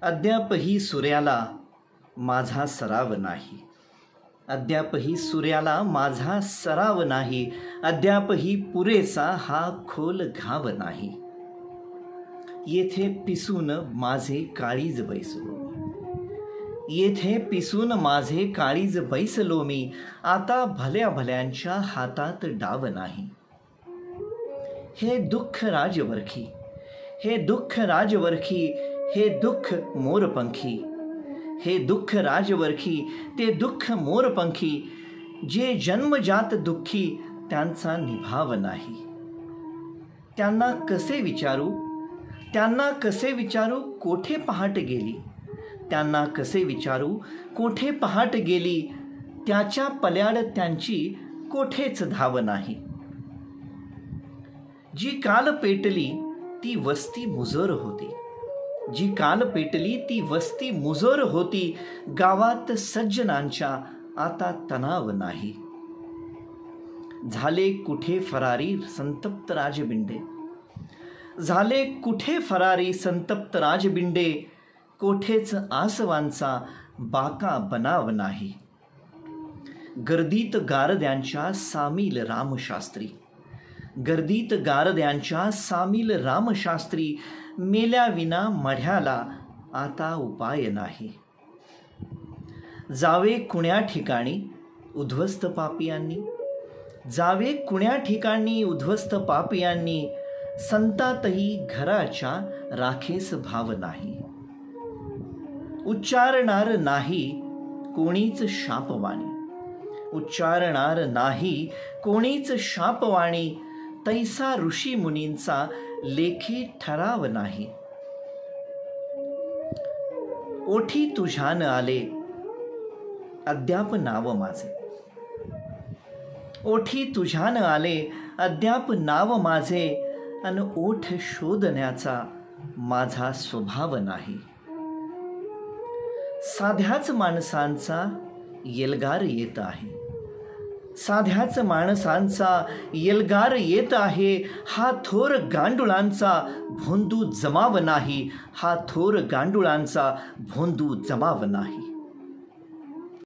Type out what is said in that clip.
अद्यापही सूर्याला माझा सराव नाही. अद्यापही सूर्याला माझा सराव नाही. अद्यापही पुरेसा हा खोल घाव नाही. येथे पिसून माझे काळीज बैसलो. येथे पिसून माझे काळीज बैसलो मी. आता भल्या भल्यांच्या हातात डाव नाही. हे दुःख राजवरखी, हे दुःख राजवरखी, हे दुःख मोरपंखी. हे दुःख राजवरखी, ते दुःख मोरपंखी. जे जन्मजात दुःखी त्यांचा निभाव नाही. त्यांना कसे विचारू, त्यांना कसे विचारू कोठे पहाट गेली. त्यांना कसे विचारू कोठे पहाट गेली. त्याच्या पल्याड त्यांची कोठेच धाव नाही. जी काल पेटली ती वस्ती मुजोर होती. जी काल पेटली ती वस्ती मुजोर होती. गावात सज्जनांच्या आता तणाव नाही. झाले कुठे फरारी संतप्त राजबिंडे. झाले कुठे फरारी संतप्त राजबिंडे. कोठेच आसवांचा बाका बनाव नाही. गर्दीत गारद्यांच्या सामील रामशास्त्री. गर्दीत गारद्यांच्या सामील रामशास्त्री. मेल्याविना मढ्याला आता उपाय नाही. जावे कुण्या ठिकाणी उद्ध्वस्त पापियांनी. जावे कुण्या ठिकाणी उद्ध्वस्त पापियांनी. संतातही घराच्या राखेस भाव नाही. उच्चारणार नाही कोणीच शापवाणी. उच्चारणार नाही कोणीच शापवाणी. तैसा ऋषी मुनींचा लेखी ठराव नाही. ओठी तुझ्यान आले अद्याप नाव माझे. ओठी तुझ्यान आले अद्याप नाव माझे. अन ओठ शोधण्याचा माझा स्वभाव नाही. साध्याच माणसांचा येलगार येत आहे. साध्याच माणसांचा येलगार येत आहे. हा थोर गांडुळांचा भोंदू जमाव नाही. हा थोर गांडुळांचा भोंदू जमाव नाही.